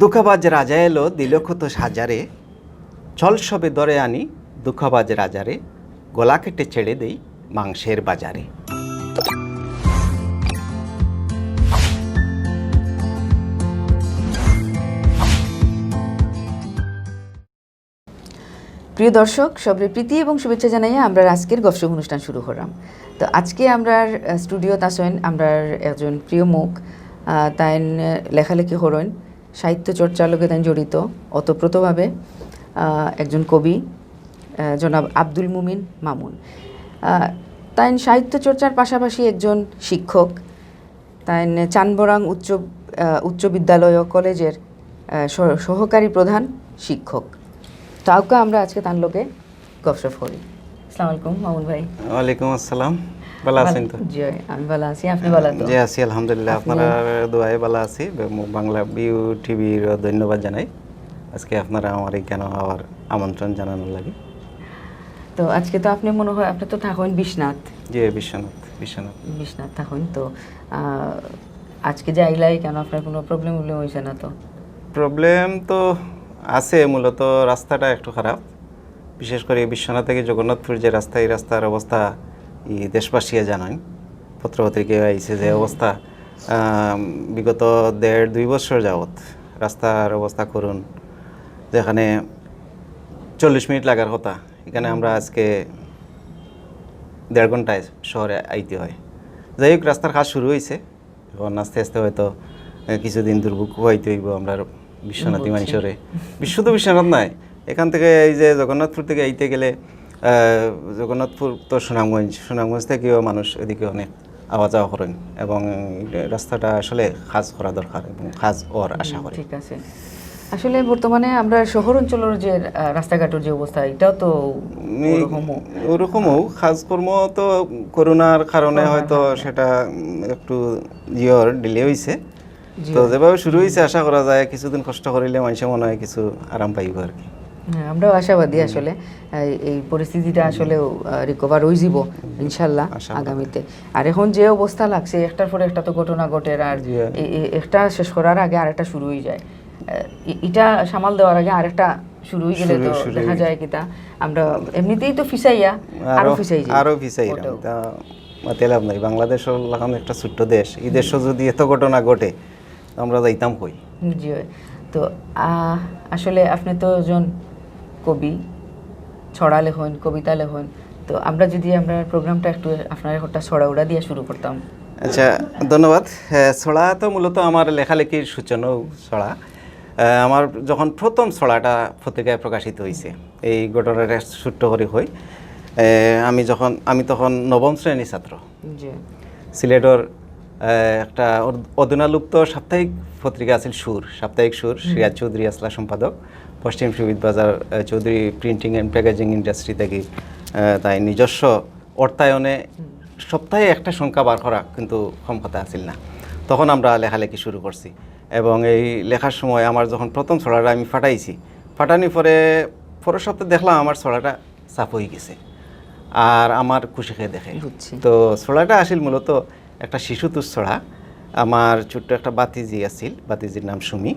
দুঃখবাজ রাজা এলো দিল কত সাজারে, চল সবে ধরে আনি দুঃখবাজ রাজারে, গলা কেটে ছেড়ে দেই মাংসের বাজারে। প্রিয় দর্শক, সবরে প্রীতি এবং শুভেচ্ছা জানাই আমরা আজকের গবেষক অনুষ্ঠান শুরু করলাম। তো আজকে আমরা স্টুডিওতে আসেন আমরা একজন প্রিয় মুখ, তাই লেখালেখি করেন, সাহিত্য চর্চার লগে তাই জড়িত অতপ্রতভাবে একজন কবি জনাব আব্দুল মুমিন মামুন। তাই সাহিত্য চর্চার পাশাপাশি একজন শিক্ষক, তাই চানবরাং উচ্চ বিদ্যালয় ও কলেজের সহকারী প্রধান শিক্ষক। তো আউকা আমরা আজকে তার লোকে গপসপ করি। আসসালামু আলাইকুম মামুন ভাই। ওয়ালাইকুম আসসালাম। ভালো আছেন তো? জি আমি ভালো আছি, আপনি ভালো তো? জি আছি আলহামদুলিল্লাহ, আপনারা দোয়ায় ভালো আছি। বাংলা বিউ টিভির ধন্যবাদ জানাই আজকে আপনারা আমার এখানে আবার আমন্ত্রণ জানানোর লাগে। তো আজকে তো আপনি মনে হয় আপনি তো থাকেন বিশ্বনাথ। জি বিশ্বনাথ থাকেন। তো আজকে যে আইলাই কেন, আপনার কোনো প্রবলেম হয়েছে না তো? প্রবলেম তো আছে, মূলত রাস্তাটা একটু খারাপ, বিশেষ করে বিশ্বনাথ থেকে জগন্নাথপুর যে রাস্তা, এই রাস্তার অবস্থা দেশবাসী জানেন, পত্রপত্রিকায় আইছে যে অবস্থা। বিগত 1.5-2 বছর যাবৎ রাস্তার অবস্থা করুন, যেখানে 40 মিনিট লাগার কথা, এখানে আমরা আজকে 1.5 ঘন্টায় শহরে আইতে হয়। যাই হোক, রাস্তার কাজ শুরু হয়েছে, এখন আস্তে আস্তে হয়তো কিছুদিন দুর্ভোগ হইতে হইব আমরা বিশ্বনাথী মানুষরে। তো বিশ্বনাথ নাই, এখান থেকে এই যে জগন্নাথপুর থেকে আইতে গেলে জগন্নাথপুর তো সুনামগঞ্জ থেকেও মানুষ এদিকে অনেক আওয়া যাওয়া করেন, এবং রাস্তাটা আসলে কাজ করা দরকার এবং কাজ ওর আশা করি। ঠিক আছে। আসলে বর্তমানে আমরা শহর অঞ্চলের যে রাস্তাঘাটের যে অবস্থা, এটাও তো ওরকমও কাজকর্ম তো করোনার কারণে হয়তো সেটা একটু ডিলে হয়েছে। তো যেভাবে শুরু হয়েছে, আশা করা যায় কিছুদিন কষ্ট করিলে মানুষের মনে হয় কিছু আরাম পাইব আর কি। আমরাও আশাবাদী আসলে এই পরিস্থিতিটা আসলে রিকভার হয়ে যাব ইনশাল্লাহ আগামীতে। আর এখন যে অবস্থা লাগছে, একটার পরে একটা তো ঘটনা ঘটে, আর একটা শেষ করার আগে আরেকটা শুরু হয়ে যায়, এটা সামাল দেওয়ার আগে আরেকটা শুরু হয়ে গেলে তো দেখা যায় কিতা আমরা এমনিতেই তো ফিসাইয়া আরো ফিসাই মাতেলাম নাই। বাংলাদেশ লাগাম একটা ছোট্ট দেশ, এই দেশে যদি এত ঘটনা ঘটে আমরা যাইতাম কই। জি। তো আসলে আপনি তো একজন কবি, ছড়া লেখন, কবিতা লেখন। তো আমরা যদি আমরা প্রোগ্রামটা একটু আপনার একটা ছড়া উড়া দিয়ে শুরু করতাম। আচ্ছা, ধন্যবাদ। ছড়া তো মূলত আমার লেখালেখির সূচনাও ছড়া। আমার যখন প্রথম ছড়াটা পত্রিকায় প্রকাশিত হয়েছে, এই ঘটনাটা ছোট্ট করে হই। আমি তখন 9ম শ্রেণীর ছাত্র। সিলেটর একটা অধুনালুপ্ত সাপ্তাহিক পত্রিকা আছে সাপ্তাহিক সুর, সিরাজ চৌধুরী আসলা সম্পাদক, পশ্চিম সুবিদ বাজার Chowdhury printing and packaging industry থেকে তাই নিজস্ব অর্থায়নে সপ্তাহে একটা সংখ্যা বার করা কিন্তু কম কথা আছিল না। তখন আমরা লেখালেখি শুরু করছি, এবং এই লেখার সময় আমার যখন প্রথম ছড়াটা আমি ফাটানি পরের সপ্তাহে দেখলাম আমার ছড়াটা চাপ হয়ে গেছে, আর আমার খুশি খেয়ে দেখে। তো ছড়াটা আসিল মূলত একটা শিশুতোষ ছড়া। আমার ছোট্ট একটা বাতিজি আছিল, বাতিজির নাম সুমি,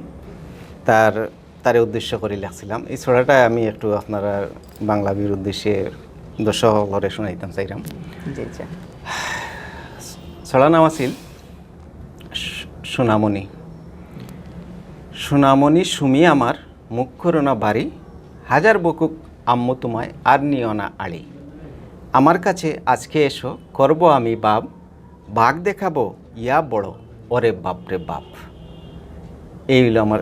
তারে উদ্দেশ্য করে লিখছিলাম এই ছড়াটা। আমি একটু আপনারা বাংলা বির উদ্দেশ্যে দর্শকরে শোনাইতাম চাইলাম। ছড়া নাম আছিল সোনামণি। সোনামণি সুমি আমার, মুখ করো না বাড়ি, হাজার বকুক আম্মু তোমায় আর নিও না আড়ি। আমার কাছে আজকে এসো, করব আমি বাঘ দেখাবো ইয়া বড়, ওরে বাপ রে বাপ। এই হলো আমার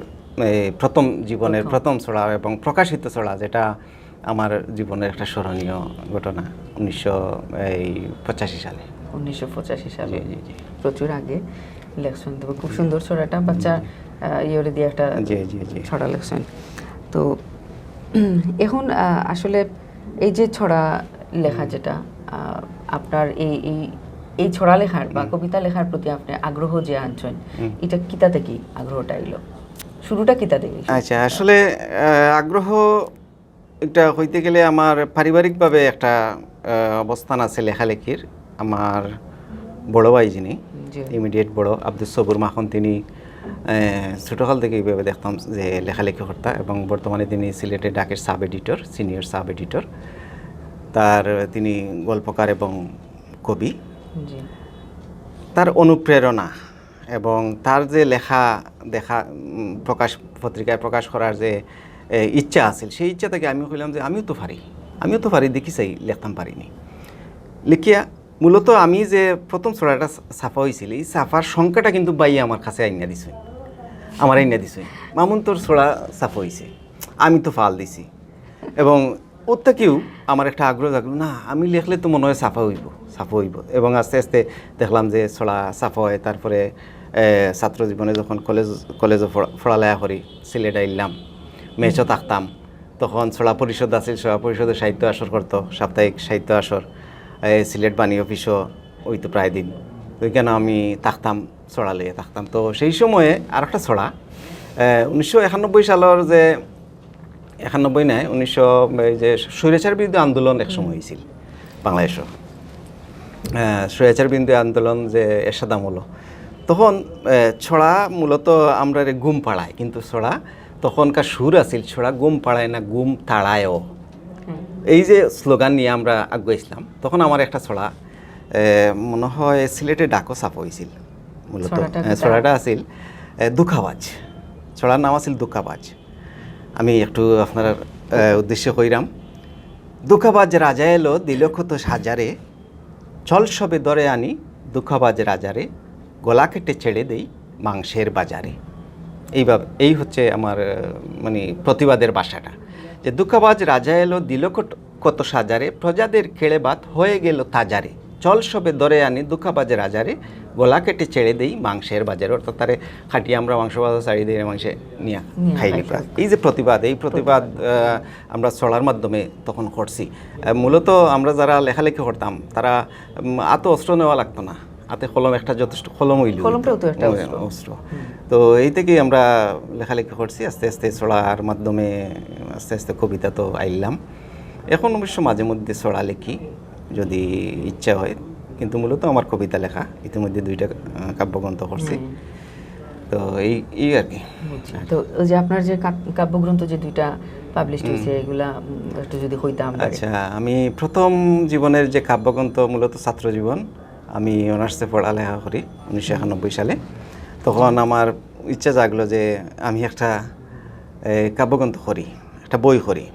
প্রথম জীবনের প্রথম ছড়া এবং প্রকাশিত ছড়া, যেটা আমার জীবনের একটা স্মরণীয় ঘটনা। 1985 সালে। 1985 সালে, প্রচুর আগে লেখছেন। তবে খুব সুন্দর ছড়াটা, বাচ্চা ইয়ে দিয়ে একটা ছড়া লেখছেন। তো এখন আসলে এই যে ছড়া লেখা, যেটা আপনার এই ছড়া লেখার বা কবিতা লেখার প্রতি আপনি আগ্রহ যে আনছেন, এটা কিতা থেকে আগ্রহটা এলো, শুরুটা কিতা থেকে? আচ্ছা, আসলে আগ্রহ এটা হইতে গেলে আমার পারিবারিকভাবে একটা অবস্থান আছে লেখালেখির। আমার বড় ভাই, যিনি ইমিডিয়েট বড়, আব্দুল সবুর মাখন, তিনি ছোটোকাল থেকে এইভাবে দেখতাম যে লেখালেখি করতা এবং বর্তমানে তিনি সিলেটে ডাকের sub editor, senior sub editor. তিনি গল্পকার এবং কবি। জি। তার অনুপ্রেরণা এবং তার যে প্রকাশ পত্রিকায় প্রকাশ করার যে ইচ্ছা আছিল, সেই ইচ্ছা থেকে আমি কইলাম যে আমিও তো পারি দেখি চাই লিখতাম পারিনি। লিখিয়া মূলত আমি যে প্রথম ছড়াটা ছাপা হয়েছিল, এই ছাপার সংখ্যাটা কিন্তু বাইয়ে আমার কাছে আইনা দিছে, মামুন তোর ছড়া ছাপা হয়েছে, আমি তো ফাল দিছি। এবং ওর থেকেও আমার একটা আগ্রহ থাকলো, না আমি লেখলে তো মনে হয় ছাপা হইব। এবং আস্তে আস্তে দেখলাম যে ছড়া ছাপা হয়। তারপরে ছাত্র জীবনে যখন কলেজে পড়ালেখা করি, সিলেট আইলাম, মেচও থাকতাম, তখন ছড়া পরিষদ আছিল, ছড়া পরিষদের সাহিত্য আসর করতো, সাপ্তাহিক সাহিত্য আসর, সিলেট বাণী অফিসও ওই তো প্রায় দিন, ওইখানে আমি থাকতাম, ছড়া লিয়ে থাকতাম। তো সেই সময়ে আর একটা ছড়া 1991 সালের যে 91 নয়, 1900 যে স্বৈরাচার বিরুদ্ধে আন্দোলন এক সময় হয়েছিল বাংলাদেশও, স্বৈরাচার বিরুদ্ধে আন্দোলন যে এরশাদ আমল, তখন ছড়া মূলত আমরা গুম পাড়ায়, কিন্তু ছড়া তখনকার সুর আছিল, ছড়া গুম পাড়ায় না গুম তাড়ায়ও, এই যে স্লোগান নিয়ে আমরা আগুয়াইছিলাম। তখন আমার একটা ছড়া মনে হয় সিলেটে ডাকও ছাপা হয়েছিল, মূলত ছড়াটা আছিল দুঃখাবাজ, ছড়ার নাম আছিল দুঃখাবাজ। আমি একটু আপনার উদ্দেশ্য কইরাম। দুঃখাবাজ রাজা এলো দিল কত সাজারে, চল সবে দরে আনি দুঃখাবাজ রাজারে, গলা কেটে ছেড়ে দেই মাংসের বাজারে। এই হচ্ছে আমার মানে প্রতিবাদের ভাষাটা, যে দুঃখাবাজ রাজা এলো দিল কত সাজারে, প্রজাদের কেড়ে বাত হয়ে গেল তাজারে, চল সবে দরে আনি দুঃখাবাজ রাজারে, গলা কেটে ছেড়ে দেই মাংসের বাজারে। অর্থাৎ তারে খাটিয়ে আমরা মাংস বাজার ছাড়িয়ে দিয়ে মাংসে নিয়ে খাইলি। এই যে প্রতিবাদ আমরা ছড়ার মাধ্যমে তখন করছি। মূলত আমরা যারা লেখালেখি করতাম তারা এত অস্ত্র নেওয়া লাগতো না, হাতে কলম একটা যথেষ্ট, কলম হইল অস্ত্র। তো এই থেকেই আমরা লেখালেখি করছি। আস্তে আস্তে ছড়ার মাধ্যমে আস্তে আস্তে কবিতা তো আইলাম। এখন অবশ্য মাঝে মধ্যে ছড়া লিখি যদি ইচ্ছা হয়, কিন্তু মূলত আমার কবিতা লেখা। ইতিমধ্যে 2টা কাব্যগ্রন্থ করছি। তো এই আর কি। তো ওই যে আপনার যে কাব্যগ্রন্থ যে 2টা পাবলিশ হয়েছে, এগুলা একটু যদি হইতাম। আচ্ছা, আমি প্রথম জীবনের যে কাব্যগ্রন্থ, মূলত ছাত্র জীবন, আমি অনার্সে পড়ালেখা করি 1991 সালে। তখন আমার ইচ্ছা জাগলো যে আমি একটা কাব্যগ্রন্থ করি, একটা বই করি।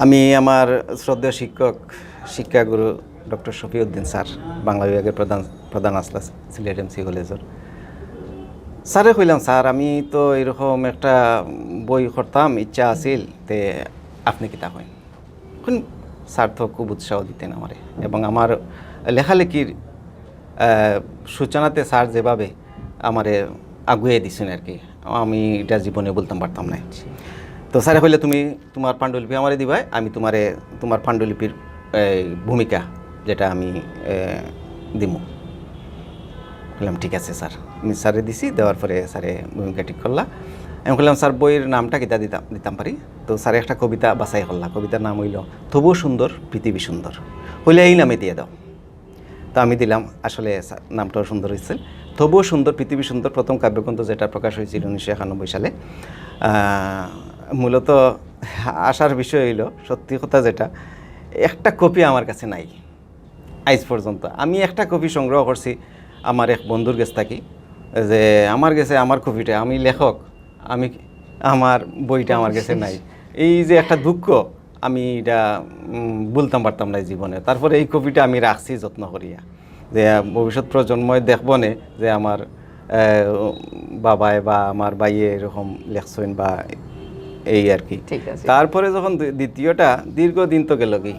আমি আমার শ্রদ্ধেয় শিক্ষাগুরু ডক্টর শফিউদ্দিন স্যার, বাংলা বিভাগের প্রধান আসলা সিলেট এমসি কলেজের, স্যারে কইলাম, স্যার আমি তো এরকম একটা বই করতাম, ইচ্ছা আছিল, তে আপনি কিতা কইন? স্যার তো খুব উৎসাহ দিতেন আমারে, এবং আমার লেখালেখির সূচনাতে স্যার যেভাবে আমারে আগুয়ে দিছেন আর কি, আমি এটা জীবনে বলতাম পারতাম না। তো স্যারে কইলে তুমি তোমার পাণ্ডুলিপি আমারে দিবাই, আমি তোমার পাণ্ডুলিপির ভূমিকা যেটা আমি দিমু। বললাম ঠিক আছে স্যার। আমি স্যারে দিছি, দেওয়ার পরে স্যারে ভূমিকা ঠিক করলা। আমি বললাম স্যার বইয়ের নামটা কিতা দিতাম পারি? তো স্যারে একটা কবিতা বাছাই করলা, কবিতার নাম হইল তবুও সুন্দর পৃথিবী সুন্দর, হইলে এই নামে দিয়ে দাও। তো আমি দিলাম, আসলে নামটাও সুন্দর হয়েছে, তবুও সুন্দর পৃথিবী সুন্দর। প্রথম কাব্যগ্রন্থ যেটা প্রকাশ হয়েছিল 1991 সালে। মূলত আসার বিষয় হইল, সত্যি কথা যেটা, একটা কপি আমার কাছে নাই আজ পর্যন্ত। আমি একটা কপি সংগ্রহ করছি আমার এক বন্ধুর কাছ থাকি, যে আমার কাছে আমার কপিটা, আমি লেখক, আমার বইটা আমার কাছে নাই। এই যে একটা দুঃখ, আমি এটা বলতাম পারতাম না জীবনে। তারপরে এই কপিটা আমি রাখছি যত্ন করিয়া, যে ভবিষ্যৎ প্রজন্ময় দেখব না যে আমার বাবায় বা আমার বাইয়ে এরকম লেখছেন বা এই আর কি। তারপরে যখন দ্বিতীয়টা দীর্ঘদিন তো গেল কি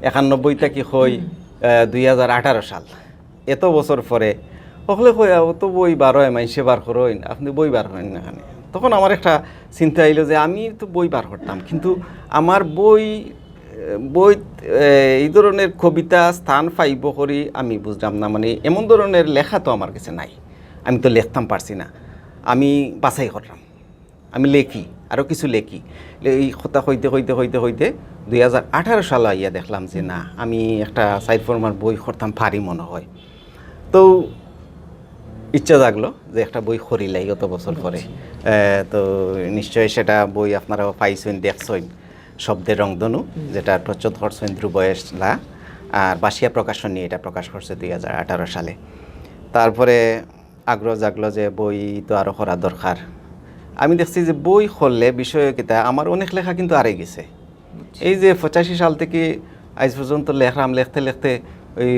91টা কি হই 2018 সাল, এত বছর পরে সকলে কই তো বই বার হয়, মাইসে বার করেন, আপনি বই বার করেন না এখানে। তখন আমার একটা চিন্তা আইলো যে আমি তো বই বার করতাম, কিন্তু আমার বই এই ধরনের কবিতা স্থান পাইব করি আমি বুঝলাম না। মানে এমন ধরনের লেখা তো আমার কাছে নাই, আমি তো লিখতাম পারছি না। আমি বাছাই করলাম, আমি লেখি, আরও কিছু লেখি। এই কথা হইতে 2018 সালে আইয়া দেখলাম যে না, আমি একটা সাইড ফরমার বই করতাম পারি মনে হয়। তো ইচ্ছা জাগলো যে একটা বই খরিলাই গত বছর পরে। তো নিশ্চয়ই সেটা বই আপনারাও পাইছেন, দেখছেন, শব্দের রংধনু, যেটা প্রচ্ছদ করছেন ধ্রুব এসলা, আর বাসিয়া প্রকাশনী এটা প্রকাশ করছে 2018 সালে। তারপরে আগ্রহ জাগলো যে বই তো আরও করা দরকার। আমি দেখছি যে বই করলে বিষয় কিতা আমার অনেক লেখা কিন্তু আরে গেছে। এই যে 85 সাল থেকে আজ পর্যন্ত লিখতে লিখতে ওই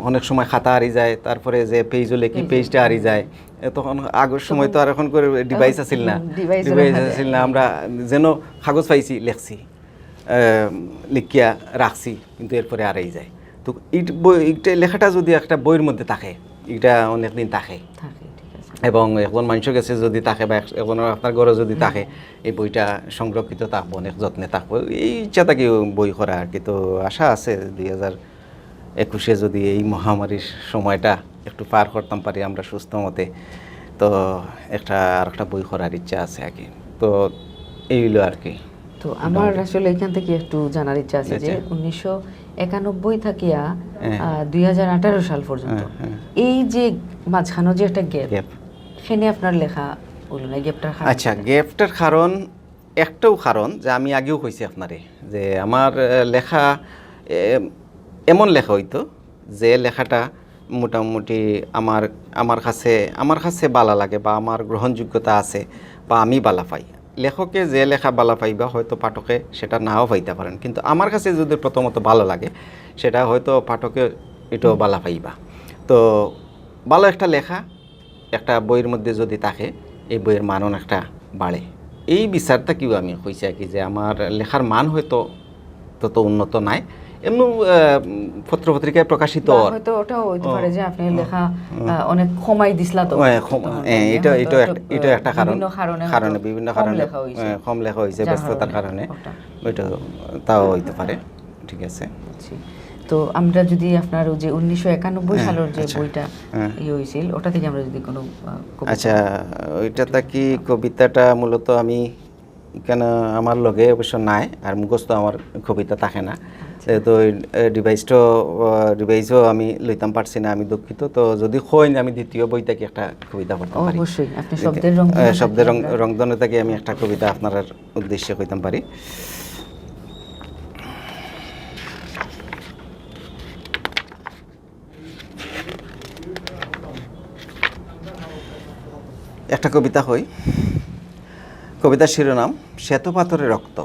অনেক সময় খাতা হারি যায়, তারপরে যে পেজও লেখি পেজটা হারি যায়। তখন আগের সময় তো আর এখন করে ডিভাইস আছিল না, আমরা যেন কাগজ পাইছি লেখছি, লিখিয়া রাখছি, কিন্তু এরপরে হারাই যায়। তো এইটা লেখাটা যদি একটা বইয়ের মধ্যে থাকে, এটা অনেকদিন থাকে, এবং এখন মানুষের কাছে যদি থাকে বা এখন আপনার ঘরে যদি থাকে, এই বইটা সংরক্ষিত থাকবো, অনেক যত্নে থাকবো, এই ইচ্ছা থাকি বই করা আর কি। তো আশা আছে 2021 যদি এই মহামারীর সময়টা একটু পার করতাম পারি আমরা সুস্থ মতে, তো আর একটা বই করার ইচ্ছা আছে আর কি। তো এইগুলো আর কি। তো আমার আসলে এখান থেকে একটু জানার ইচ্ছা আছে যে 1991 থাকিয়া 2018 সাল পর্যন্ত এই যে মাঝখানো যে একটা গ্যাপ, সেখানে আপনার লেখা বলুন না গ্যাপটার কারণ। আচ্ছা, গ্যাপটার কারণ একটাও কারণ যে আমি আগেও কইছি আপনারে যে আমার লেখা এমন লেখা হইতো যে লেখাটা মোটামুটি আমার কাছে বালা লাগে বা আমার গ্রহণযোগ্যতা আছে বা আমি বালা পাই। লেখকে যে লেখা বালা পাইবা হয়তো পাঠকে সেটা নাও পাইতে পারেন, কিন্তু আমার কাছে যদি প্রথমত ভালো লাগে সেটা হয়তো পাঠকে এটাও বালা পাইবা। তো ভালো একটা লেখা একটা বইয়ের মধ্যে যদি থাকে, এই বইয়ের মান অনেকটা বাড়ে। এই বিচারটা কিও আমি কইছি আর কি, যে আমার লেখার মান হয়তো তত উন্নত নাই, এমনি পত্রপত্রিকায় প্রকাশিত হয়তো ওটাও হইতে পারে যে আপনি লেখা অনেক কমাই দিছলা, তো এটা একটা কারণে বিভিন্ন কারণে কম লেখা হয়েছে, ব্যস্ততার কারণে, ওইটা তাও হইতে পারে। ঠিক আছে। তো আমরা যদি আপনার যে 1991 সালের যে বইটা হয়েছিল ওটা থেকে আমরা যদি কোনো আচ্ছা, ওইটাতে কি কবিতাটা মূলত আমি কেন আমার লগে অবশ্য নাই, আর মুখস্থ আমার কবিতা থাকে না, তো ডিভাইসও আমি লইতাম পারছি না, আমি দুঃখিত। তো যদি হয় আমি দ্বিতীয় বই থেকে একটা কবিতা পড়তে পারি। অবশ্যই আপনি শব্দের রংধনু থেকে আমি একটা কবিতা আপনার উদ্দেশ্যে কইতাম পারি। একটা কবিতা হই, কবিতার শিরোনাম শ্বেতপাথরের রক্ত।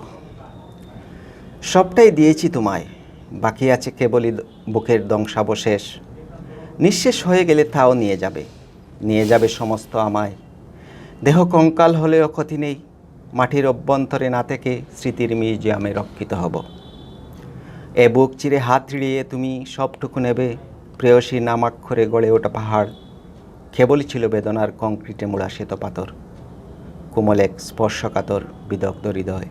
সবটাই দিয়েছি তোমায়, বাকি আছে কেবলই বুকের ধ্বংসাবশেষ। নিঃশেষ হয়ে গেলে তাও নিয়ে যাবে সমস্ত আমায়। দেহ কঙ্কাল হলেও ক্ষতি নেই, মাটির অভ্যন্তরে না থেকে স্মৃতির মিউজিয়ামে রক্ষিত হব। এ বুক চিরে হাত ছিড়িয়ে তুমি সবটুকু নেবে, প্রেয়সী নামাক্ষরে গড়ে ওঠা পাহাড় কেবলই ছিল বেদনার কংক্রিটে মোড়া শ্বেতপাথর, কোমল এক স্পর্শকাতর বিদগ্ধ হৃদয়।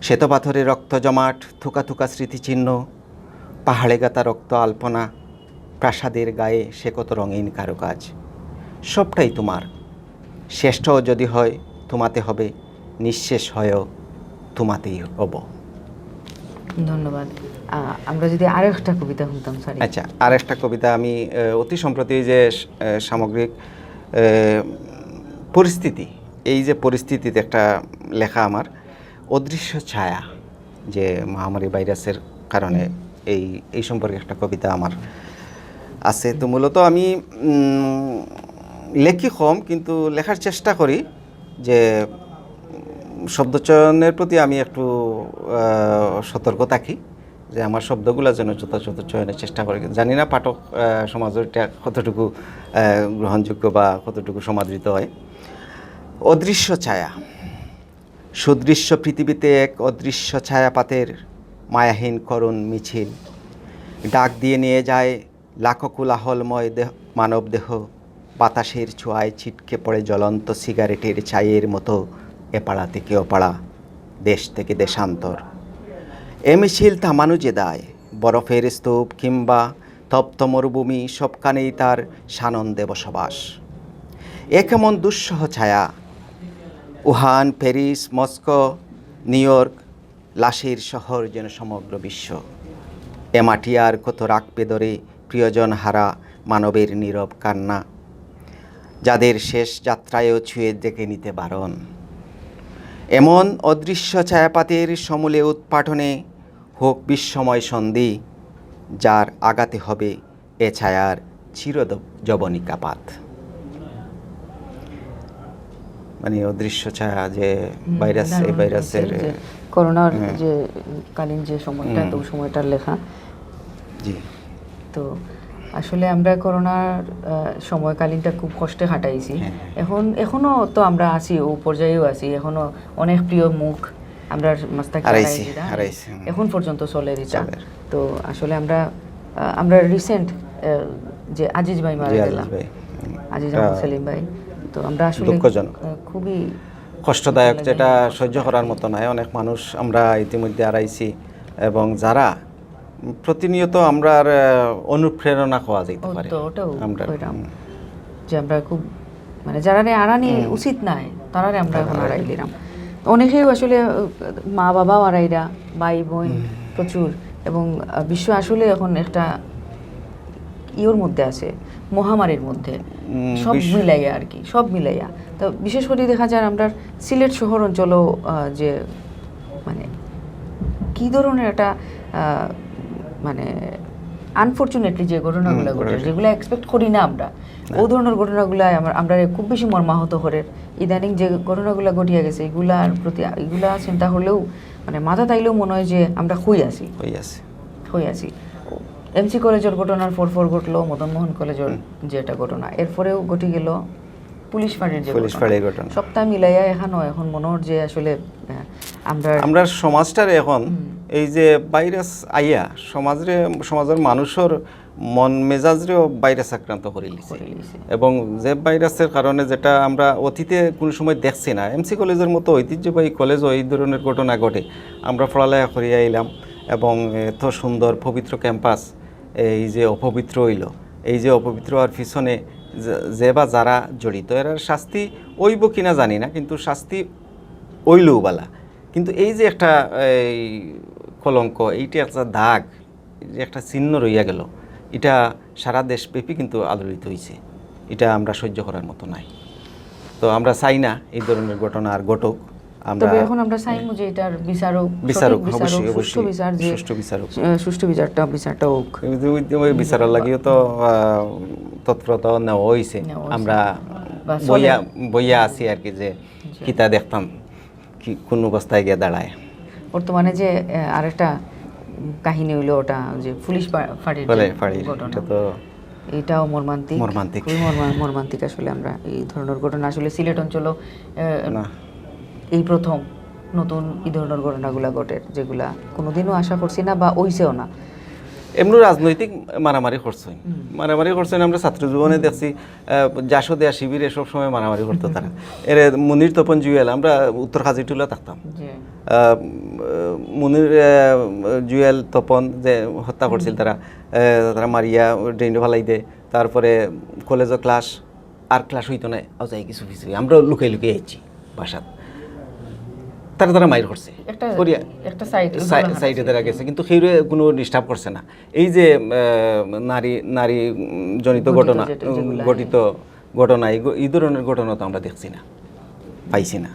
শ্বেতপাথরে রক্ত জমাট, থুকা থুকা স্মৃতিচিহ্ন, পাহাড়ে গাতা রক্ত আলপনা, প্রাসাদের গায়ে সে কত রঙিন কারুকাজ। সবটাই তোমার, শ্রেষ্ঠও যদি হয় তোমাতে হবে, নিঃশেষ হয়েও তোমাতেই হব। ধন্যবাদ। আমরা যদি আরও একটা কবিতা শুনতাম। আচ্ছা, আর একটা কবিতা আমি অতি সম্প্রতি যে সামগ্রিক পরিস্থিতি, এই যে পরিস্থিতিতে একটা লেখা আমার অদৃশ্য ছায়া, যে মহামারী ভাইরাসের কারণে এই সম্পর্কে একটা কবিতা আমার আছে। তো মূলত আমি লেখি কম, কিন্তু লেখার চেষ্টা করি যে শব্দচয়নের প্রতি আমি একটু সতর্ক থাকি, যে আমার শব্দগুলো যেন যথাযথ চয়নের চেষ্টা করি। জানি না পাঠক সমাজের এটা কতটুকু গ্রহণযোগ্য বা কতটুকু সমাদৃত হয়। অদৃশ্য ছায়া। সুদৃশ্য পৃথিবীতে এক অদৃশ্য ছায়াপাতের মায়াহীন করুণ মিছিল, ডাক দিয়ে নিয়ে যায় লাখো কোলাহলময় মানব দেহ। বাতাসের ছোঁয়ায় ছিটকে পড়ে জ্বলন্ত সিগারেটের ছাইয়ের মতো এপাড়া থেকে ওপাড়া, দেশ থেকে দেশান্তর। এ মিছিল থামানো যে দায়, বরফের স্তূপ কিংবা তপ্ত মরুভূমি সবখানেই তার সানন্দে বসবাস। এ কেমন দুঃসহ ছায়া, Wuhan, Paris, Moscow, new York, লাশের শহর যেন সমগ্র বিশ্ব। এ মাটি আর কত রাখবে ধরে প্রিয়জন হারা মানবের নীরব কান্না। যাদের শেষ যাত্রায়ও ছুঁয়ে দেখে নিতে বারণ। এমন অদৃশ্য ছায়াপাতের সমূলে উৎপাটনে হোক বিস্ময় সন্ধি, যার আগাতে হবে এ ছায়ার চিরজবনিকাপাত। মানে অদৃশ্য ছায়া যে ভাইরাস, এই ভাইরাসের করোনার যে কালীন যে সময়টা, তো সময়টার লেখা। জি। তো আসলে আমরা করোনার সময়কালীনটা খুব কষ্টে কাটাইছি। এখনো তো আমরা আছি, ও পর্যায়েও আছি, এখনো অনেক প্রিয় মুখ আমরা মাস্তাকি হারাইছি, এখন পর্যন্ত চলে দিতা। তো আসলে আমরা রিসেন্ট যে আজিজ ভাই মারা গেলাম, আজিজ আহমদ সেলিম ভাই, তো আমরা আসলে খুবই কষ্টদায়ক, যেটা সহ্য করার মতো নয়। অনেক মানুষ আমরা ইতিমধ্যে হারাইছি, এবং যারা প্রতিনিয়ত আমরা অনুপ্রেরণা পাওয়া যেতে পারে আমরা, যে আমরা খুব মানে যারা আড়ানি উচিত নাই তারারে আমরা এখন হারাই দিলাম। অনেকেও আসলে মা বাবাও হারাইরা, ভাই বোন প্রচুর, এবং বিশ্ব আসলে এখন একটা ইওর মধ্যে আছে, মহামারীর মধ্যে, সব মিলাইয়া আর কি, সব মিলাইয়া। তো বিশেষ করে দেখা যায় আমরা সিলেট শহর অঞ্চলও যে মানে কী ধরনের একটা মানে আনফর্চুনেটলি যে ঘটনাগুলো ঘটে, যেগুলো এক্সপেক্ট করি না আমরা, ও ধরনের ঘটনাগুলো আমরা খুব বেশি মর্মাহত করে। ইদানিং যে ঘটনাগুলো ঘটিয়ে গেছে, এগুলার প্রতি এগুলা চিন্তা করলেও মানে মাথা তাইলেও মনে হয় যে আমরা হই আছি। এমসি কলেজের ঘটনার পর ঘটলো মদন মোহন কলেজের যে একটা ঘটনা, এরপরেও ঘটে গেল পুলিশ ফাঁড়ির যে ঘটনা। সপ্তাহ মিলাইয়া এখন মনে হয় যে আসলে আমরা সমাজটার এখন এই যে ভাইরাস আইয়া সমাজের মানুষের মন মেজাজরেও ভাইরাস আক্রান্ত করে লিছে, এবং যে ভাইরাসের কারণে যেটা আমরা অতীতে কোনো সময় দেখছি না। এমসি কলেজের মতো ঐতিহ্যবাহী কলেজও এই ধরনের ঘটনা ঘটে। আমরা পড়ালেখা করিয়া এলাম, এবং এত সুন্দর পবিত্র ক্যাম্পাস এই যে অপবিত্র হইল, এই যে অপবিত্র হওয়ার পিছনে যে বা যারা জড়িত, এর শাস্তি ওইব কিনা জানি না, কিন্তু শাস্তি ওইলেও বালা। কিন্তু এই যে একটা এই কলঙ্ক, এইটা একটা দাগ, যে একটা চিহ্ন রইয়া গেল, এটা সারা দেশব্যাপী কিন্তু আলোড়িত হয়েছে। এটা আমরা সহ্য করার মতো নাই। তো আমরা চাই না এই ধরনের ঘটনা আর ঘটুক। তবে এখন আমরা চাইমু যে এটার সুষ্ঠু বিচারটা হোক। বিচারের লাগিও তো তৎপরতা নেওয়া হয়েছে। আমরা বইয়া আছি আর কি, যে কিতা দেখতাম কি কোন অবস্থায় গিয়ে দাঁড়ায়। বর্তমানে যে আরেকটা কাহিনী হইলো, ওটা যে পুলিশ ফাঁড়ির ঘটনা, তো এটাও মর্মান্তিক। আসলে আমরা এই ধরনের ঘটনা আসলে সিলেট অঞ্চল এই প্রথম নতুন এই ধরনের ঘটনাগুলা ঘটে, যেগুলা কোনোদিনও আশা করছি না বা ওইছেও না। এমনি রাজনৈতিক মারামারি করছেন আমরা ছাত্র জীবনে দেখছি। জাসোদিয়া শিবিরে সব সময় মারামারি করতো তারা। এর মুনির তপন জুয়েল, আমরা উত্তর হাজিরটুলা থাকতাম, মুনির জুয়েল তপন যে হত্যা করছিল, তারা মারিয়া ড্রেনে ফালাই দেয়। তারপরে কলেজও ক্লাস হইতো না, যাই কিছু আমরা লুকিয়ে আইছি বাসাত, তারা মাইর করছে, সাইডে তারা গেছে, কিন্তু সেই কোনো ডিস্টার্ব করছে না। এই যে নারী জনিত গঠিত ঘটনা, এই ধরনের ঘটনা তো আমরা দেখছি না, পাইছি না।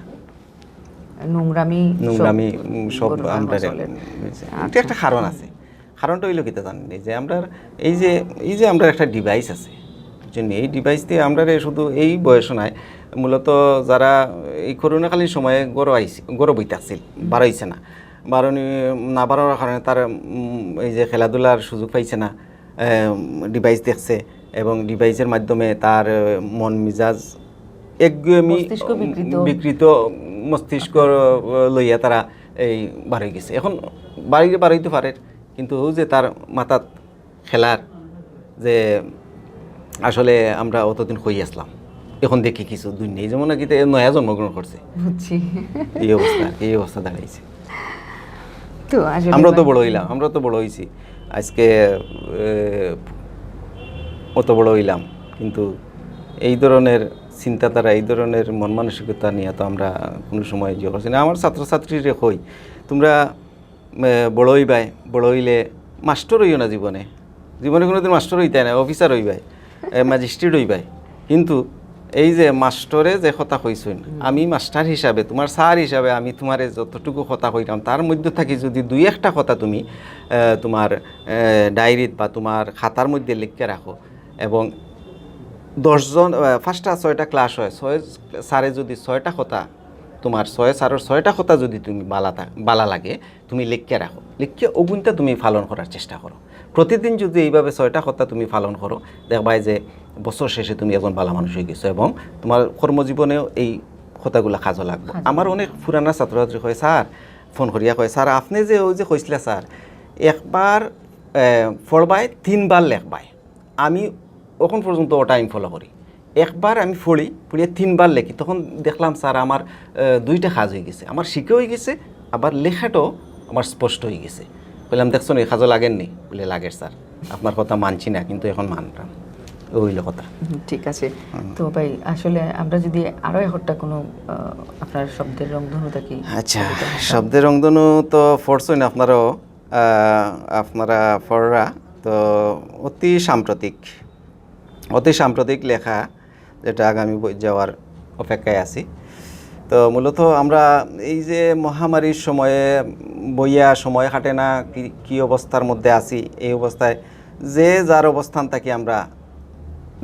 নোংরামি সব আমরা, এটা একটা কারণ আছে। কারণটা হইলো কিতা জানেন, যে আমরা এই যে আমরা একটা ডিভাইস আছে, এই ডিভাইস দিয়ে আমরা শুধু এই বয়স নয়, মূলত যারা এই করোনাকালীন সময়ে গড় বইতে আসছিল, বাড়াইছে না, না বাড়ানোর কারণে তার এই যে খেলাধুলার সুযোগ পাইছে না, ডিভাইস দেখছে, এবং ডিভাইসের মাধ্যমে তার মন মেজাজ একগুয়েমি বিকৃত মস্তিষ্ক লইয়া তারা এই বার হয়ে গেছে। এখন বাড়াইতে পারে, কিন্তু যে তার মাথাত খেলার যে আসলে আমরা অতদিন হই আসলাম, এখন দেখি কিছু দুনিয়া যেমন নাকি নয়া জন্মগ্রহণ করছে, এই অবস্থা দাঁড়াইছে। আমরা তো বড় হইছি, আজকে অত বড় হইলাম, কিন্তু এই ধরনের চিন্তাধারা, এই ধরনের মন মানসিকতা নিয়ে তো আমরা কোনো সময় যে করছি না। আমার ছাত্রছাত্রীরে কই, তোমরা বড় হইলে মাস্টার হইও না, জীবনে কোনোদিন মাস্টার হইতে না, অফিসার হইবাই, ম্যাজিস্ট্রেট হইবাই, কিন্তু এই যে মাস্টরে যে কথা কইছেন, আমি মাস্টার হিসাবে তোমার স্যার হিসাবে আমি তোমারে যতটুকু কথা কইলাম তার মধ্যে থাকি যদি দুই একটা কথা তুমি তোমার ডায়েরিত বা তোমার খাতার মধ্যে লিখে রাখো, এবং 10 জন 5টা 6টা ক্লাস হয়, 6 স্যারে যদি 6টা কথা তোমার 6 স্যারের 6টা কথা যদি তুমি বালা লাগে তুমি লিখে রাখো, লিখে ওগুনটা তুমি পালন করার চেষ্টা করো। প্রতিদিন যদি এইভাবে 6টা কথা তুমি পালন করো, দেখবাই যে বছর শেষে তুমি একজন ভালো মানুষ হয়ে গেছো এবং তোমার কর্মজীবনেও এই কথাগুলো কাজে লাগবে। আমার অনেক পুরানা ছাত্রছাত্রী কয়, স্যার ফোন করিয়া কয়, স্যার আপনি যে ওই যে কইছিলে স্যার একবার পড়বাই 3বার লেখবাই, আমি এখন পর্যন্ত ওটা আমি ফলো করি। একবার আমি পড়িয়ে 3বার লেখি, তখন দেখলাম স্যার আমার 2টা কাজ হয়ে গেছে, আমার শিখে হয়ে গেছে, আবার লেখাটাও আমার স্পষ্ট হয়ে গেছে। বললাম দেখছো না কাজও লাগেননি? বলে লাগের স্যার, আপনার কথা মানছি না কিন্তু এখন মানলাম, ওইল কথা। ঠিক আছে। তো ভাই আসলে আমরা যদি আরও একটা কোনো আপনার শব্দের রংধনু থাকি। আচ্ছা, শব্দের রংধনু তো পড়ছেন আপনারাও, আপনারা পড়রা তো অতি সাম্প্রতিক লেখা, যেটা আগামী বই যাওয়ার অপেক্ষায় আছি। তো মূলত আমরা এই যে মহামারীর সময়ে বইয়া সময় কাটে না, কি অবস্থার মধ্যে আছি, এই অবস্থায় যে যার অবস্থান থাকি আমরা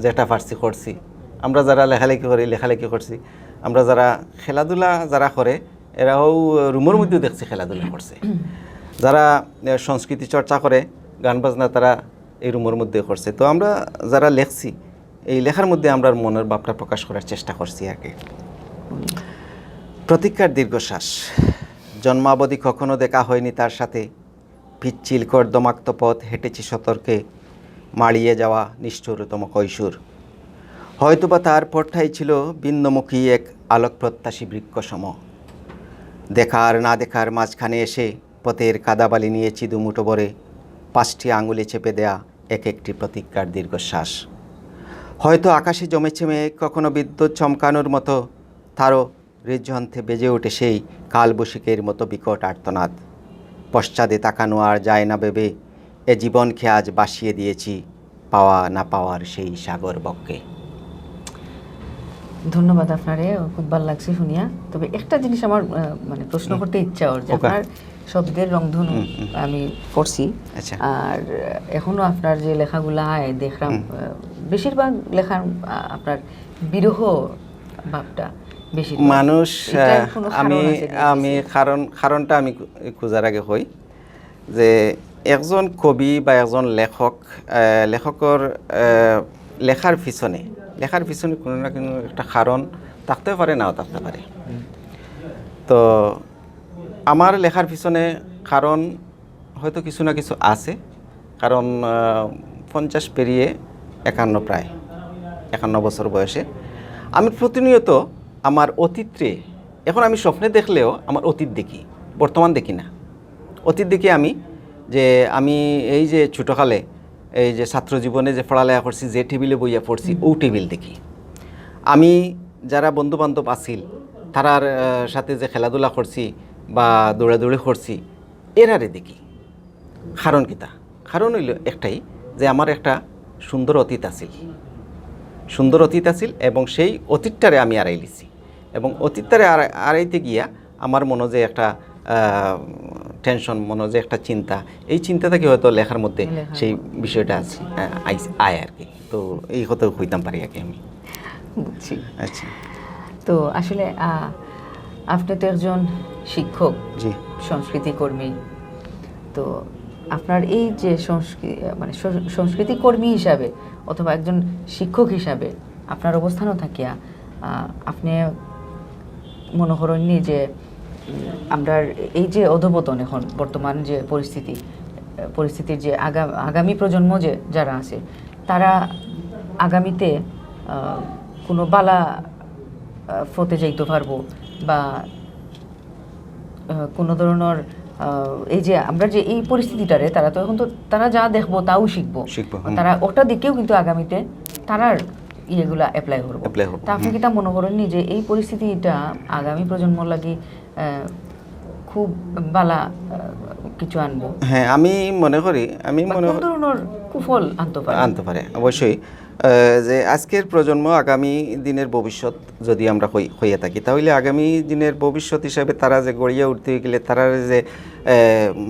যেটা পারছি করছি, আমরা যারা লেখালেখি করছি, আমরা যারা খেলাধুলা যারা করে এরাও রুমের মধ্যে দেখছি খেলাধুলা করছে, যারা সংস্কৃতি চর্চা করে গান বাজনা তারা এই রুমের মধ্যে করছে। তো আমরা যারা লেখছি এই লেখার মধ্যে আমরা মনের ভাবটা প্রকাশ করার চেষ্টা করছি আর কি। প্রতীক্ষার দীর্ঘশ্বাস, জন্মাবধি কখনো দেখা হয়নি তার সাথে, পিচ্ছিল কর্দমাক্ত পথ হেঁটেছি সতর্কে, মাড়িয়ে যাওয়া নিষ্ঠুরতম কৈশোর। হয়তোবা তার পথটাই ছিল ভিন্নমুখী এক আলোক প্রত্যাশী বৃক্ষসম। দেখার না দেখার মাঝখানে এসে পথের কাদাবালি নিয়েছি দুমুঠো ভরে, 5টি আঙুলে চেপে দেয়া এক একটি প্রতীক্ষার দীর্ঘশ্বাস। হয়তো আকাশে জমেছে মেঘ, কখনো বিদ্যুৎ চমকানোর মতো, তারও হৃদযন্ত্রে বেজে ওঠে সেই কালবৈশাখীর মতো বিকট আর্তনাদ। পশ্চাদে তাকানো আর যায় না ভেবে এ জীবনকে আজ বাসিয়ে দিয়েছি পাওয়া না পাওয়ার সেই সাগর বক্ষে। ধন্যবাদ আপনারে, খুব ভালো লাগছে শুনিয়া। তবে একটা জিনিস আমার মানে প্রশ্ন করতে ইচ্ছা ওর, যে আপনার শব্দের রংধনু আমি পড়ছি, আর এখনো আপনার যে লেখাগুলা হয় দেখলাম বেশিরভাগ লেখার আপনার বিরহ ভাবটা বেশি। মানুষ আমি কারণটা আমি খোঁজার আগে হই যে একজন কবি বা একজন লেখকের লেখার পিছনে কোনো না কোনো একটা কারণ থাকতে পারে, নাও থাকতে পারে। তো আমার লেখার পিছনে কারণ হয়তো কিছু না কিছু আছে, কারণ 50 পেরিয়ে 51 প্রায় 51 বছর বয়সে আমি প্রতিনিয়ত আমার অতীতে, এখন আমি স্বপ্নে দেখলেও আমার অতীত দেখি, বর্তমান দেখি না। অতীত দেখি আমি এই যে ছোটোকালে এই যে ছাত্র জীবনে যে পড়ালেখা করছি, যে টেবিলে বইয়া পড়ছি ও টেবিল দেখি। আমি যারা বন্ধুবান্ধব আছিল তারার সাথে যে খেলাধুলা করছি বা দৌড়াদৌড়ি করছি এরারে দেখি। কারণ কিতা? কারণ হইল একটাই, যে আমার একটা সুন্দর অতীত আছিল এবং সেই অতীতটারে আমি আড়াই লিছি, এবং অতীতটারে আড়াইতে গিয়া আমার মনে যে একটা টেনশন, মনে যে একটা চিন্তা, এই চিন্তা থেকে হয়তো লেখার মধ্যে সেই বিষয়টা আছে আয় আর কি। তো এই কথা হইতাম পারি আর কি আমি। বুঝছি। আচ্ছা, তো আসলে আপনি তো একজন শিক্ষক, জি, সংস্কৃতি কর্মী। তো আপনার এই যে সংস্কৃতি কর্মী হিসাবে অথবা একজন শিক্ষক হিসাবে আপনার অবস্থানও থাকিয়া আপনি মনে করেননি যে আমরা এই যে অধঃপতন এখন বর্তমান যে পরিস্থিতির যে আগামী প্রজন্ম যে যারা আছে তারা আগামীতে কোনো বালা ফতে যাইতে পারবো, বা কোনো ধরনের এই যে আমরা যে এই পরিস্থিতিটারে তারা তো এখন তো তারা যা দেখবো তাও শিখবো, তারা ওটা দিকেও কিন্তু আগামীতে তারার ইয়েগুলা অ্যাপ্লাই করবো। তা আপনি কি তা মনে করেননি যে এই পরিস্থিতিটা আগামী প্রজন্ম লাগি খুব বালা কিছু আনবো? হ্যাঁ, আমি মনে করি কোন ধরনের কুফল আনতে পারে অবশ্যই। যে আজকের প্রজন্ম আগামী দিনের ভবিষ্যৎ যদি আমরা হইয়া থাকি, তাহলে আগামী দিনের ভবিষ্যৎ হিসাবে তারা যে গড়িয়ে উঠতে গেলে তারা যে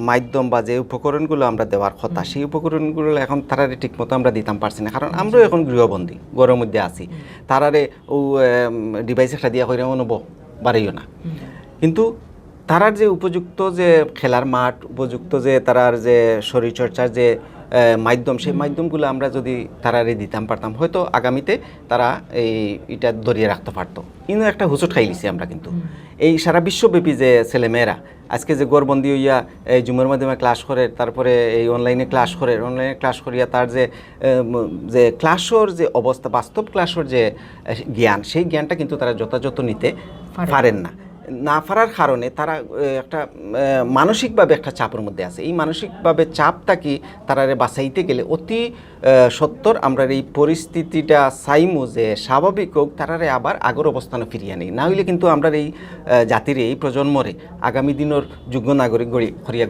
মাধ্যম বা যে উপকরণগুলো আমরা দেওয়ার কথা, সেই উপকরণগুলো এখন তারারে ঠিকমতো আমরা দিতাম পারছি না, কারণ আমরাও এখন গৃহবন্দী ঘরের মধ্যে আছি। তারারে ও ডিভাইস একটা দিয়া হইলে অনুভ বাড়াইও না, কিন্তু তারার যে উপযুক্ত যে খেলার মাঠ, উপযুক্ত যে তারার যে শরীরচর্চার যে মাধ্যম, সেই মাধ্যমগুলো আমরা যদি তারারে দিতাম পারতাম, হয়তো আগামীতে তারা এটা ধরিয়ে রাখতে পারতো। কিন্তু একটা হুচট খাইলিছি আমরা, কিন্তু এই সারা বিশ্বব্যাপী যে ছেলেমেয়েরা আজকে যে গড়বন্দি হইয়া এই জুমের মাধ্যমে ক্লাস করে, তারপরে এই অনলাইনে ক্লাস করিয়া তার যে যে ক্লাসর যে অবস্থা, বাস্তব ক্লাসর যে জ্ঞান, সেই জ্ঞানটা কিন্তু তারা যথাযথ নিতে পারেন না পারার কারণে তারা একটা মানসিকভাবে একটা চাপের মধ্যে আছে। এই মানসিকভাবে চাপটাকে তারারে বাঁচাইতে গেলে অতি সত্তর আমরা এই পরিস্থিতিটা চাইমু যে স্বাভাবিক হোক, তারারে আবার আগের অবস্থানে ফিরিয়ে নেই, না হইলে কিন্তু আমরা এই জাতির এই প্রজন্মরে আগামী দিনের যোগ্য নাগরিক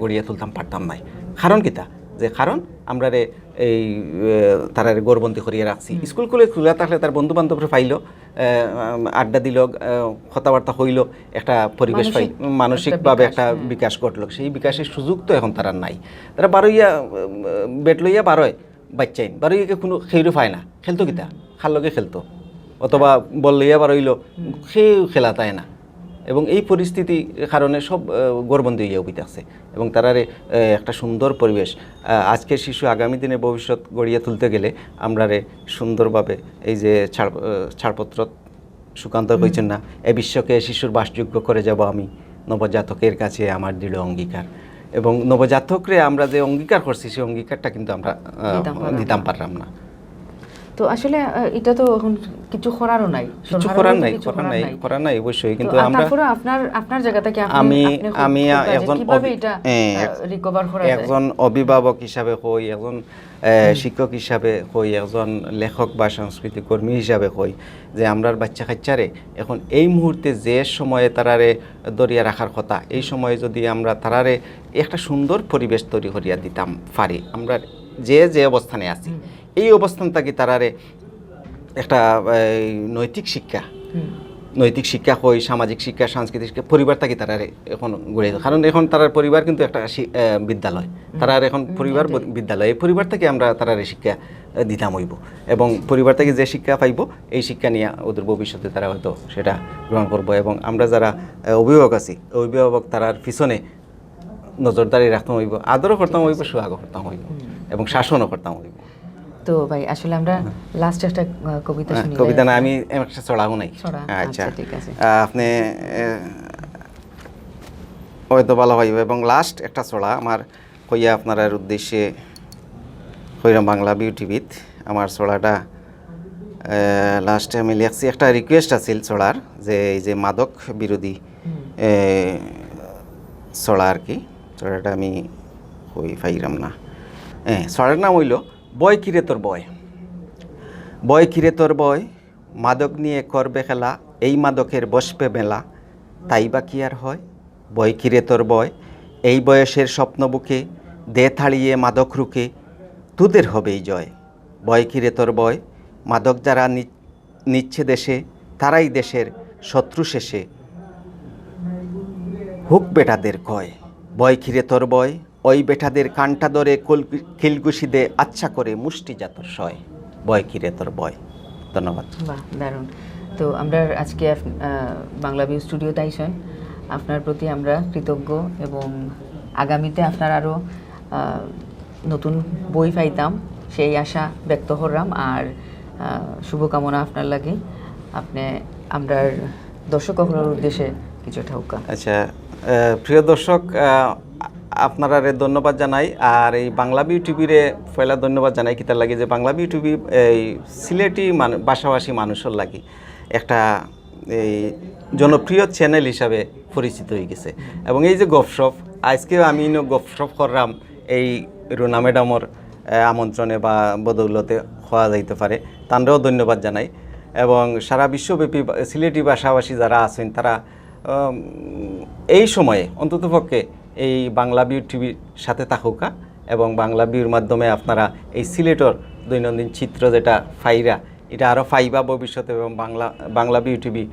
গড়িয়া তুলতাম পারতাম নাই। কারণ কিতা, যে কারণ আমরা এই তারারে গড়বন্দি করিয়া রাখছি। স্কুল কলেজ খোলা থাকলে তার বন্ধু বান্ধবরা পাইল, আড্ডা দিল, কথাবার্তা হইল, একটা পরিবেশ পাইল, মানসিকভাবে একটা বিকাশ ঘটল। সেই বিকাশের সুযোগ তো এখন তারা নাই। তারা বারোইয়া বেট লইয়া বারোয় বাচ্চাইন, বারোইয়াকে কোনো খেয়েও পায় না, খেলতো কিতা খালকে খেলতো, অথবা বল লইয়া বারোইল খেয়েও খেলা তাই না। এবং এই পরিস্থিতির কারণে সব গড়বন্দি হইয়া উপিতে আছে, এবং তারারে একটা সুন্দর পরিবেশ, আজকের শিশু আগামী দিনে ভবিষ্যৎ গড়িয়ে তুলতে গেলে আমরারে সুন্দরভাবে এই যে ছাড়পত্র সুকান্ত কইছেন না, এ বিশ্বকে শিশুর বাসযোগ্য করে যাব আমি, নবজাতকের কাছে আমার দৃঢ় অঙ্গীকার। এবং নবজাতকরে আমরা যে অঙ্গীকার করছি, সেই অঙ্গীকারটা কিন্তু আমরা দিতাম পারলাম না। তো আসলে এটা তো এখন কিছু করারও নাই, কিছু করার নাই অবশ্যই। কিন্তু আমরা আপনার জায়গা থেকে আমি একজন অভিভাবক হিসাবে হই, একজন শিক্ষক হিসাবে হই, একজন লেখক বা সাংস্কৃতিক কর্মী হিসাবে হই, যে আমরার বাচ্চা কাচ্চারে এখন এই মুহূর্তে যে সময়ে তারারে দরিয়া রাখার কথা, এই সময়ে যদি আমরা তারারে একটা সুন্দর পরিবেশ তৈরি করিয়া দিতাম পারি, আমরা যে অবস্থানে আছি এই অবস্থান থেকে তারারে একটা নৈতিক শিক্ষা হই, সামাজিক শিক্ষা, সাংস্কৃতিক শিক্ষা, পরিবার থেকে তারারে এখন গড়ে, কারণ এখন তারার পরিবার কিন্তু একটা বিদ্যালয়, তারার এখন পরিবার বিদ্যালয়, এই পরিবার থেকে আমরা তারারে শিক্ষা দিতাম হইব, এবং পরিবার থেকে যে শিক্ষা পাইব এই শিক্ষা নিয়ে ওদের ভবিষ্যতে তারা হয়তো সেটা গ্রহণ করব। এবং আমরা যারা অভিভাবক আছি, অভিভাবক তারার পিছনে নজরদারি রাখতাম হইব, আদরও করতাম হইব, সুহাগও করতাম হইব, এবং শাসনও করতাম হইব। তো ভাই আসলে আমরা লাস্ট একটা কবিতা শুনি। কবিতা না, আমি একটা ছড়াও নাই। আচ্ছা ঠিক আছে, আপনি হয়তো ভালো হইব। এবং লাস্ট একটা ছড়া আমার কইয়া আপনার উদ্দেশ্যে হইরাম বাংলা বিউটিভিত আমার ছড়াটা লাস্টে আমি লিখছি। একটা রিকোয়েস্ট আছিল ছড়ার, যে এই যে মাদক বিরোধী ছড়া আর কি, ছড়াটা আমি কই পাইরাম না। ছড়ার নাম হইল বয় কিরে তোর বয়। বয় কিরে তোর বয়, মাদক নিয়ে করবে খেলা, এই মাদকের বসবে মেলা, তাই বা কি আর হয়। বয় কিরে তোর বয়, এই বয়সের স্বপ্ন বুকে, দে থাড়িয়ে মাদক রুকে, তোদের হবেই জয়। বয় কিরে তোর বয়, মাদক যারা নিচ্ছে দেশে, তারাই দেশের শত্রু শেষে, হুক বেটাদের কয়। বয় কিরে তোর বয়, ওই বেটাদের কানটা ধরে খিলগুশি দে আচ্ছা করে মুষ্টি জাতর সয়। বয় কিরে তোর বয়। ধন্যবাদ। বাহ, দারুণ। তো আমরা আজকে বাংলা ভিউ স্টুডিওতে আইসেন, আপনার প্রতি আমরা কৃতজ্ঞ, এবং আগামীতে আপনার আরও নতুন বই পাইতাম সেই আশা ব্যক্ত করলাম। আর শুভকামনা আপনার লাগে। আপনি আমরা দর্শকদের উদ্দেশ্যে কিছু ঠাউকা। আচ্ছা, প্রিয় দর্শক, আপনারা ধন্যবাদ জানাই। আর এই বাংলা বিউ টিভিরে পয়লা ধন্যবাদ জানাই কিতার লাগে, যে বাংলা বিউ টিভি এই সিলেটি ভাষাভাষী মানুষের লাগি একটা এই জনপ্রিয় চ্যানেল হিসাবে পরিচিত হয়ে গেছে। এবং এই যে গপশপ, আজকেও আমি গপশপ করলাম এই রুনা ম্যাডামর আমন্ত্রণে বা বদৌলতে হওয়া যাইতে পারে, তাঁরাও ধন্যবাদ জানাই। এবং সারা বিশ্বব্যাপী সিলেটি ভাষাভাষী যারা আছেন, তারা এই সময়ে অন্ততপক্ষে এই বাংলা বিউ টিভির সাথে থাকুকা, এবং বাংলা বিউর মাধ্যমে আপনারা এই সিলেটর দৈনন্দিন চিত্র যেটা ফাইরা এটা আরও ফাইবা ভবিষ্যতে, এবং বাংলা বিউটিভি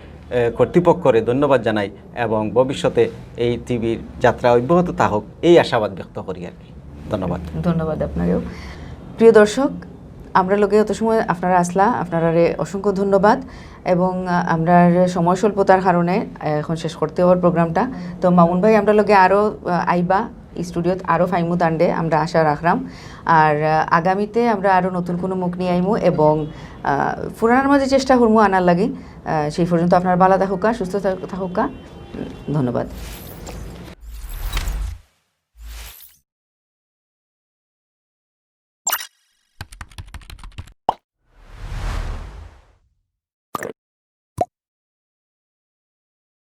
কর্তৃপক্ষরে ধন্যবাদ জানাই, এবং ভবিষ্যতে এই টিভির যাত্রা অব্যাহত থাকুক এই আশাবাদ ব্যক্ত করি আর কি। ধন্যবাদ। ধন্যবাদ আপনাকেও। প্রিয় দর্শক, আমরা লোকে অত সময় আপনারা আসলা, আপনারা অসংখ্য ধন্যবাদ। এবং আমরা সময় স্বল্পতার কারণে এখন শেষ করতে হওয়ার প্রোগ্রামটা। তো মামুন ভাই আমরা লোকে আরও আইবা স্টুডিওত আরও ফাইমু তান্ডে আমরা আশা রাখলাম। আর আগামীতে আমরা আরও নতুন কোনো মুখ নিয়ে আইমু এবং পুরানার মাঝে চেষ্টা করবো আনার লাগে। সেই পর্যন্ত আপনার ভালো থাকুকা, সুস্থ থাকুকা। ধন্যবাদ।